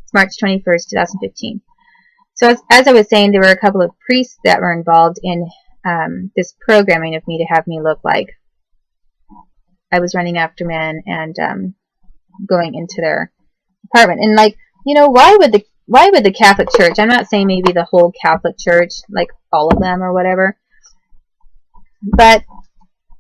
It's March 21st, 2015. So as I was saying, there were a couple of priests that were involved in this programming of me to have me look like I was running after men and going into their apartment. And like, you know, why would the Catholic Church, I'm not saying maybe the whole Catholic Church, like all of them or whatever, but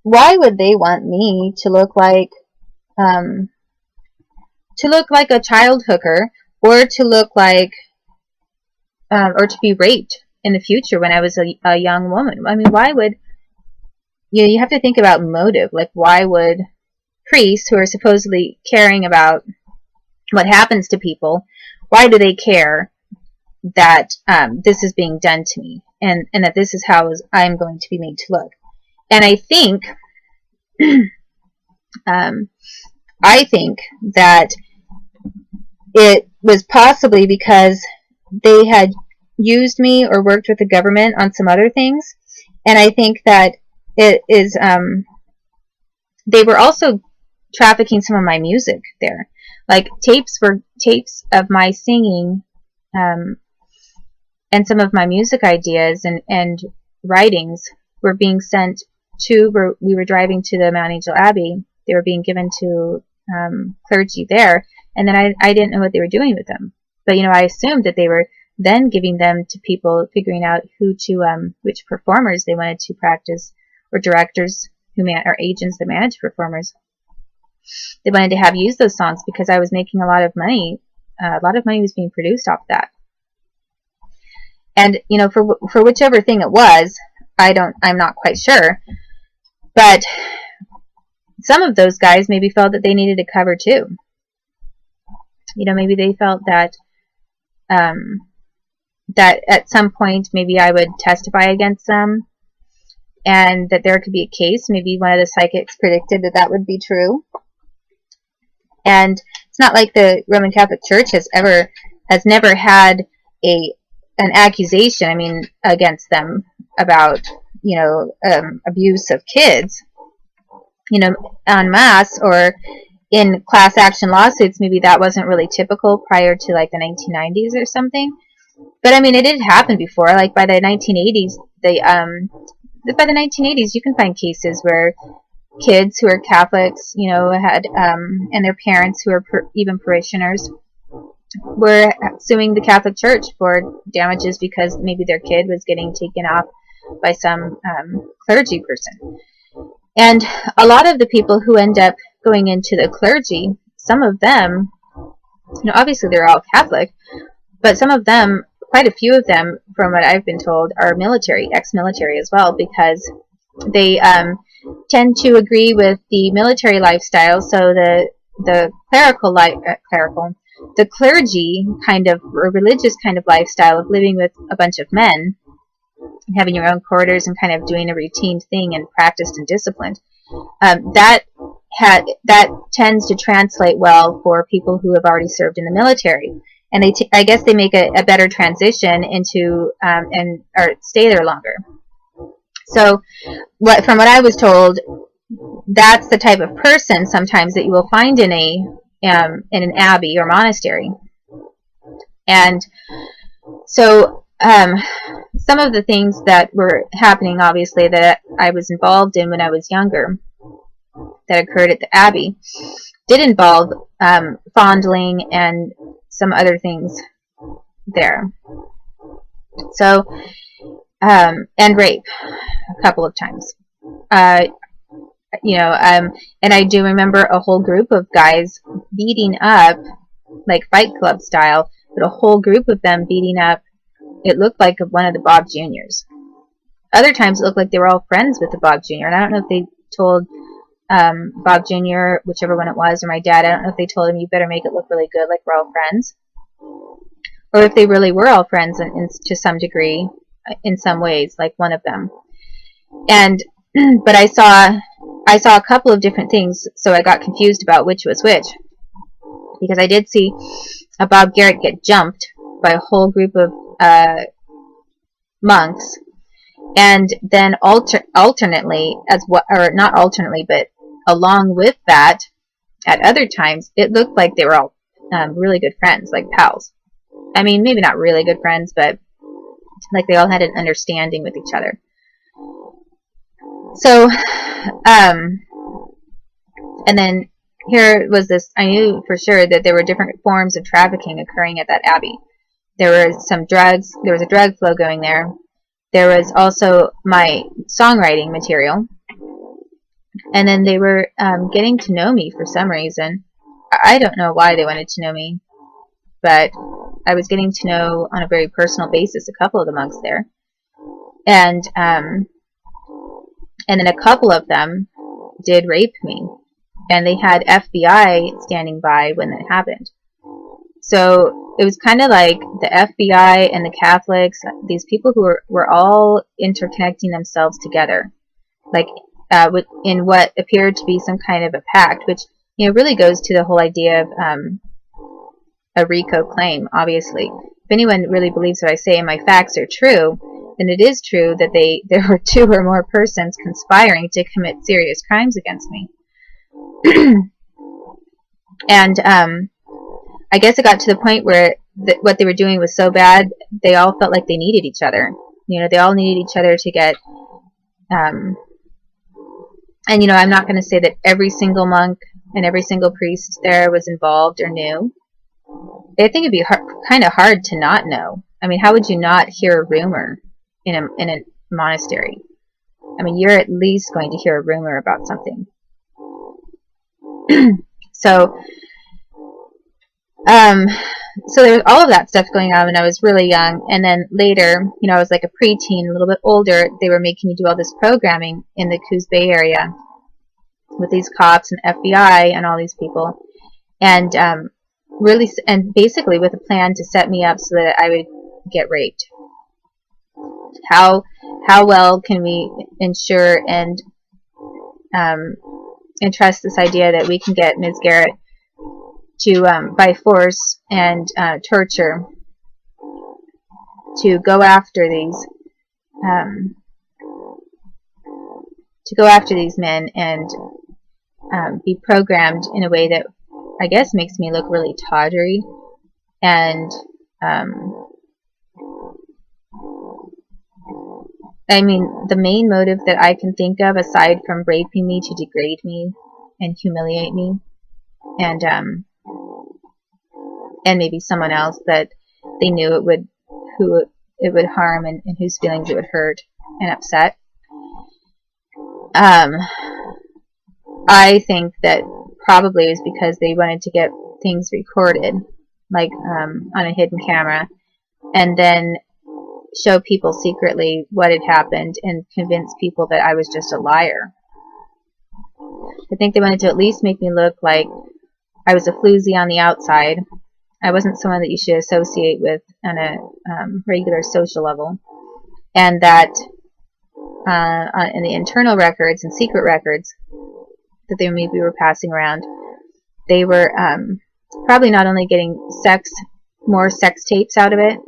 why would they want me to look like a child hooker, or to look like or to be raped in the future when I was a young woman? I mean, why would you have to think about motive? Like, why would priests who are supposedly caring about what happens to people, why do they care that this is being done to me, and that this is how I'm going to be made to look? And I think that it was possibly because they had used me or worked with the government on some other things, and I think that it is they were also trafficking some of my music there. Like tapes of my singing, and some of my music ideas and writings were being sent to, we were driving to the Mount Angel Abbey. They were being given to clergy there, and then I didn't know what they were doing with them. But, you know, I assumed that they were then giving them to people, figuring out which performers they wanted to practice, or directors or agents that manage performers. They wanted to have used those songs because I was making a lot of money. A lot of money was being produced off that. And, you know, for whichever thing it was, I'm not quite sure. But some of those guys maybe felt that they needed a cover too. You know, maybe they felt that that at some point maybe I would testify against them, and that there could be a case. Maybe one of the psychics predicted that would be true. And it's not like the Roman Catholic Church has never had an accusation, I mean, against them about, you know, abuse of kids, you know, en masse, or in class action lawsuits. Maybe that wasn't really typical prior to like the 1990s or something. But I mean, it did happen before. Like by the 1980s, by the 1980s, you can find cases where kids who are Catholics, you know, had and their parents who are even parishioners were suing the Catholic Church for damages because maybe their kid was getting taken off by some clergy person. And a lot of the people who end up going into the clergy, some of them, you know, obviously they're all Catholic, but some of them, quite a few of them, from what I've been told, are military, ex-military as well, because they tend to agree with the military lifestyle. So the the clergy kind of, or religious kind of lifestyle of living with a bunch of men, having your own quarters and kind of doing a routine thing and practiced and disciplined, that tends to translate well for people who have already served in the military. And I guess they make a better transition into or stay there longer. So from what I was told, that's the type of person sometimes that you will find in an abbey or monastery. And so some of the things that were happening, obviously, that I was involved in when I was younger, that occurred at the abbey, did involve fondling and some other things there. So, and rape a couple of times. You know, and I do remember a whole group of guys beating up, like Fight Club style, but a whole group of them beating up, it looked like one of the Bob Juniors. Other times it looked like they were all friends with the Bob Jr. And I don't know if they told Bob Jr., whichever one it was, or my dad, I don't know if they told him, you better make it look really good, like we're all friends. Or if they really were all friends to some degree, in some ways, like one of them. And but I saw a couple of different things, so I got confused about which was which. Because I did see a Bob Garrett get jumped by a whole group of monks, and then alternately, or not alternately, but along with that, at other times, it looked like they were all really good friends, like pals. I mean, maybe not really good friends, but like they all had an understanding with each other. So, and then here was this, I knew for sure that there were different forms of trafficking occurring at that abbey. There were some drugs, there was a drug flow going there. There was also my songwriting material. And then they were getting to know me for some reason. I don't know why they wanted to know me, but I was getting to know on a very personal basis a couple of the monks there. And then a couple of them did rape me. And they had FBI standing by when that happened. So it was kind of like the FBI and the Catholics, these people who were all interconnecting themselves together, like in what appeared to be some kind of a pact, which really goes to the whole idea of a RICO claim. Obviously, if anyone really believes what I say and my facts are true, then it is true that there were 2 or more persons conspiring to commit serious crimes against me. And I guess it got to the point where what they were doing was so bad, they all felt like they needed each other. They all needed each other to get, and I'm not going to say that every single monk and every single priest there was involved or knew. I think it'd be kind of hard to not know. I mean, how would you not hear a rumor in a monastery? I mean, you're at least going to hear a rumor about something. So there was all of that stuff going on when I was really young, and then later, I was like a preteen, a little bit older. They were making me do all this programming in the Coos Bay area with these cops and FBI and all these people, and basically with a plan to set me up so that I would get raped. How well can we ensure and trust this idea that we can get Ms. Garrett to, by force and torture, to go after these men and be programmed in a way that I guess makes me look really tawdry, and I mean, the main motive that I can think of, aside from raping me to degrade me and humiliate me, and maybe someone else that they knew who it would harm and whose feelings it would hurt and upset. I think that probably is because they wanted to get things recorded, like on a hidden camera, and then show people secretly what had happened and convince people that I was just a liar. I think they wanted to at least make me look like I was a floozy on the outside. I wasn't someone that you should associate with on a regular social level, and that in the internal records and secret records that they maybe were passing around, they were probably not only getting more sex tapes out of it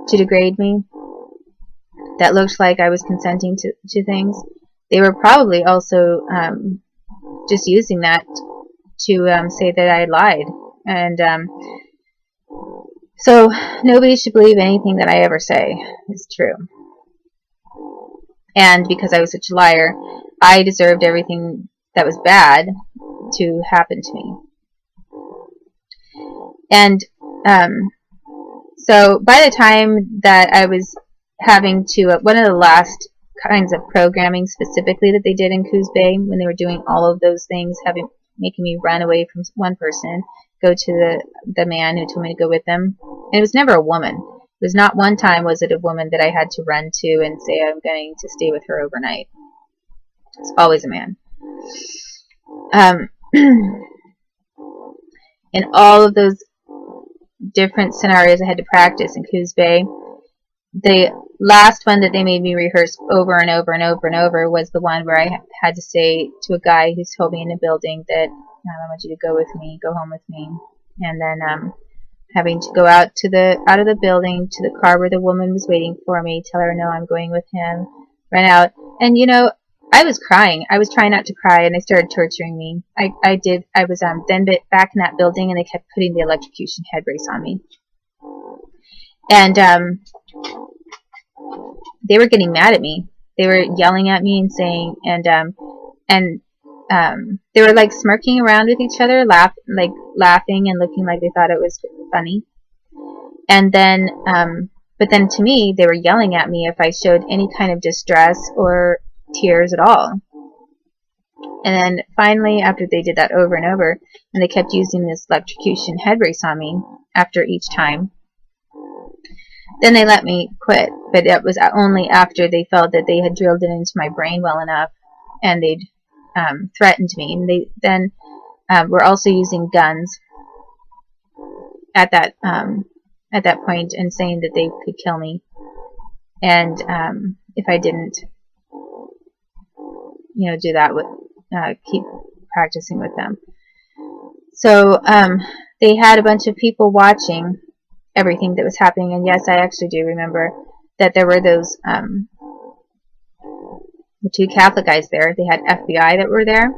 to degrade me that looked like I was consenting to things, they were probably also just using that to say that I lied. And so nobody should believe anything that I ever say is true. And because I was such a liar, I deserved everything that was bad to happen to me. And so by the time that I was having to, one of the last kinds of programming specifically that they did in Coos Bay, when they were doing all of those things, making me run away from one person, go to the man who told me to go with them. And it was never a woman. It was not one time was it a woman that I had to run to and say I'm going to stay with her overnight. It's always a man. In all of those different scenarios I had to practice in Coos Bay, the last one that they made me rehearse over and over and over and over was the one where I had to say to a guy who told me in a building that I want you to go with me, go home with me, and then having to go out of the building to the car where the woman was waiting for me, tell her no, I'm going with him, run out, and I was crying. I was trying not to cry, and they started torturing me. I was then back in that building, and they kept putting the electrocution head brace on me. And they were getting mad at me. They were yelling at me and saying, they were like smirking around with each other, laughing and looking like they thought it was funny. And then, but then to me, they were yelling at me if I showed any kind of distress or tears at all. And then finally, after they did that over and over, and they kept using this electrocution head brace on me after each time, then they let me quit. But it was only after they felt that they had drilled it into my brain well enough, and they'd threatened me. And they then were also using guns at that point, and saying that they could kill me, and if I didn't, do that, with keep practicing with them. So they had a bunch of people watching everything that was happening. And yes, I actually do remember that there were those the two Catholic guys there. They had FBI that were there.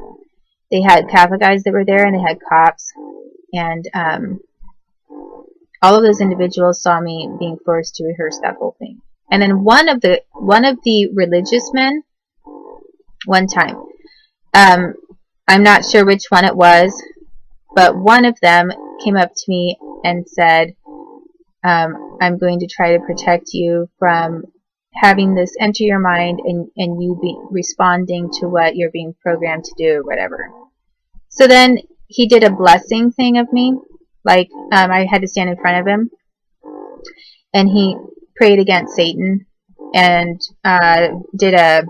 They had Catholic guys that were there, and they had cops. And all of those individuals saw me being forced to rehearse that whole thing. And then one of the religious men, one time, I'm not sure which one it was, but one of them came up to me and said, I'm going to try to protect you from having this enter your mind and you be responding to what you're being programmed to do or whatever. So then he did a blessing thing of me. Like, I had to stand in front of him, and he prayed against Satan and did a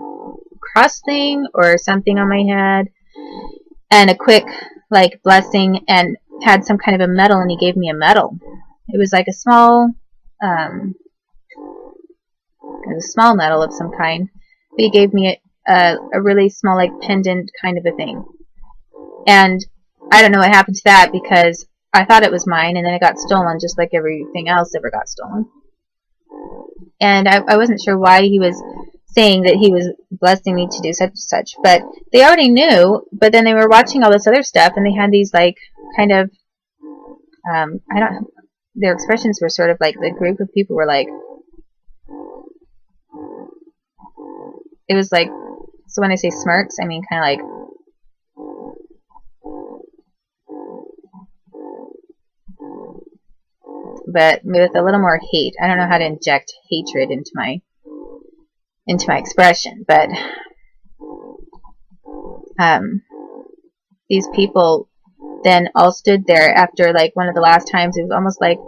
cross thing or something on my head, and a quick blessing, and had some kind of a medal, and he gave me a medal. It was like a small medal of some kind, but he gave me a really small pendant kind of a thing. And I don't know what happened to that, because I thought it was mine, and then it got stolen, just like everything else ever got stolen. And I wasn't sure why he was saying that he was blessing me to do such and such, but they already knew. But then they were watching all this other stuff, and they had these kind of their expressions were sort of like, the group of people were like, it was like, so when I say smirks, I mean kind of like, but with a little more hate. I don't know how to inject hatred into my expression, but these people then all stood there after one of the last times. It was almost like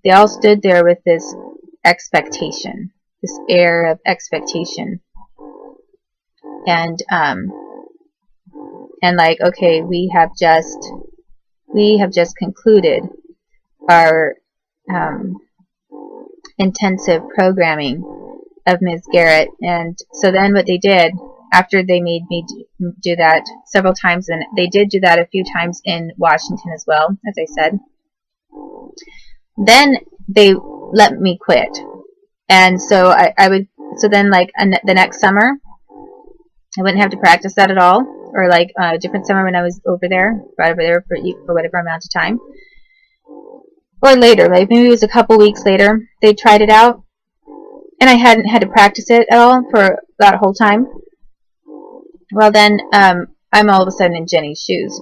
they all stood there with this expectation, this air of expectation, and okay, we have just concluded our intensive programming of Ms. Garrett. And so then what they did, after they made me do that several times, and they did do that a few times in Washington as well, as I said, then they let me quit. And so then the next summer, I wouldn't have to practice that at all, or a different summer when I was over there for whatever amount of time. Or later, maybe it was a couple weeks later, they tried it out, and I hadn't had to practice it at all for that whole time. Well, then I'm all of a sudden in Jenny's Shoes,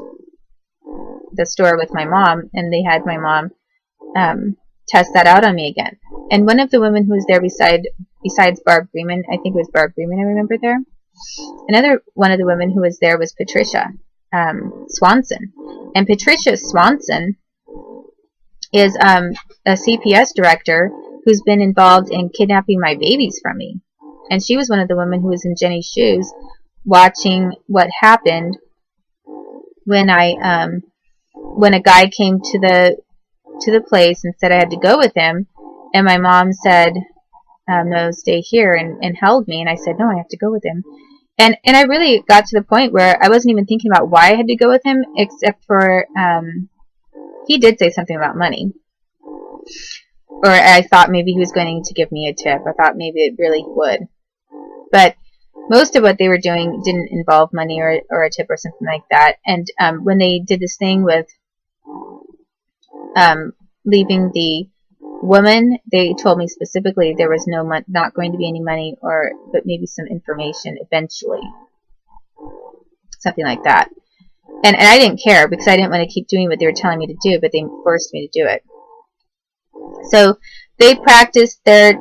the store with my mom, and they had my mom test that out on me again. And one of the women who was there besides Barb Freeman, I think it was Barb Freeman I remember there, another one of the women who was there was Patricia Swanson. And Patricia Swanson is a CPS director who's been involved in kidnapping my babies from me. And she was one of the women who was in Jenny's Shoes, watching what happened when when a guy came to the place and said I had to go with him, and my mom said, no, stay here, and held me, and I said, no, I have to go with him. And I really got to the point where I wasn't even thinking about why I had to go with him, except for he did say something about money. Or I thought maybe he was going to give me a tip. I thought maybe it really would. But most of what they were doing didn't involve money or a tip or something like that. And when they did this thing with leaving the woman, they told me specifically there was not going to be any money, but maybe some information eventually, something like that. And I didn't care because I didn't want to keep doing what they were telling me to do, but they forced me to do it. So they practiced their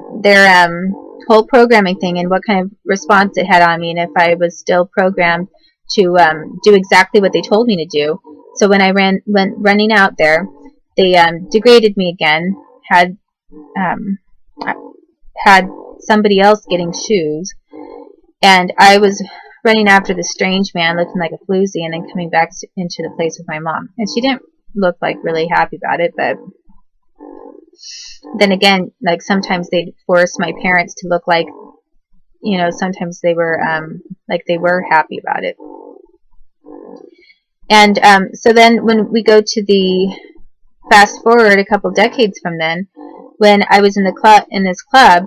whole programming thing and what kind of response it had on me, and if I was still programmed to do exactly what they told me to do. So when I went running out there, they degraded me again. Had somebody else getting shoes, and I was running after the strange man looking like a floozy, and then coming back into the place with my mom. And she didn't look like really happy about it, but then again, like sometimes they'd force my parents to look like, you know, sometimes they were like they were happy about it. And so then when we go to the fast forward a couple decades from then, when I was in this club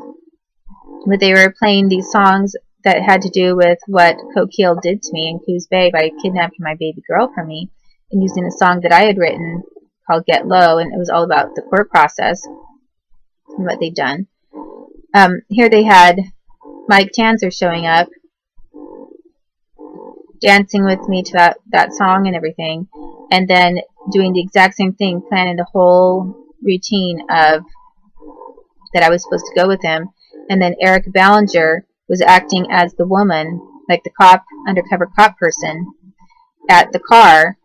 where they were playing these songs that had to do with what Coquille did to me in Coos Bay by kidnapping my baby girl from me and using a song that I had written called Get Low, and it was all about the court process and what they'd done. Here they had Mike Tanzer showing up, dancing with me to that song and everything, and then doing the exact same thing, planning the whole routine of that I was supposed to go with him. And then Eric Ballinger was acting as the woman, like the cop, undercover cop person at the car,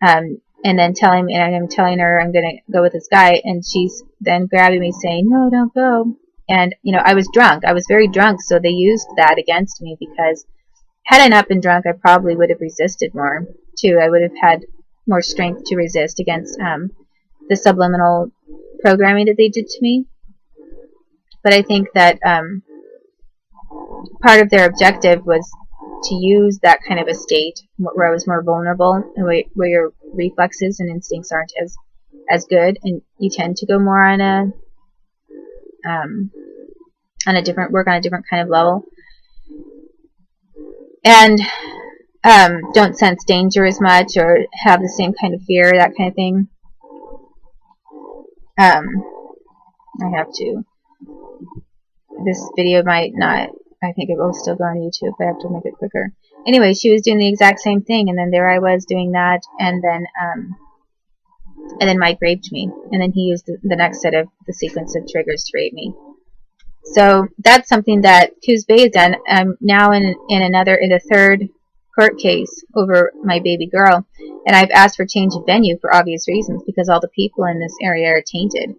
and then telling me, and I'm telling her I'm going to go with this guy, and she's then grabbing me saying, no, don't go. And, you know, I was drunk. I was very drunk, so they used that against me, because had I not been drunk, I probably would have resisted more, too. I would have had more strength to resist against the subliminal programming that they did to me. But I think that part of their objective was to use that kind of a state where I was more vulnerable and where your reflexes and instincts aren't as good, and you tend to go more on a different kind of level, and don't sense danger as much or have the same kind of fear, that kind of thing. I have to. This video might not. I think it will still go on YouTube, but I have to make it quicker. Anyway, she was doing the exact same thing, and then there I was doing that, and then Mike raped me, and then he used the next set of the sequence of triggers to rape me. So that's something that Coos Bay has done. I'm now in the third court case over my baby girl, and I've asked for change of venue for obvious reasons, because all the people in this area are tainted.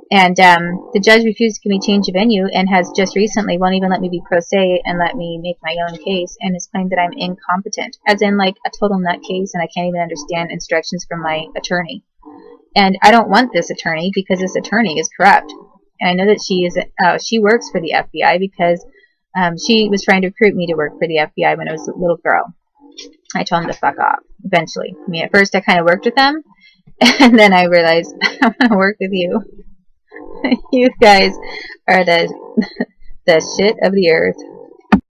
And the judge refused to give me change of venue, and has just recently won't even let me be pro se and let me make my own case, and has claimed that I'm incompetent, as in like a total nutcase, and I can't even understand instructions from my attorney. And I don't want this attorney, because this attorney is corrupt. And I know that she works for the FBI, because she was trying to recruit me to work for the FBI when I was a little girl. I told him to fuck off, eventually. I mean, at first I kind of worked with them, and then I realized, I want to work with you. You guys are the shit of the earth.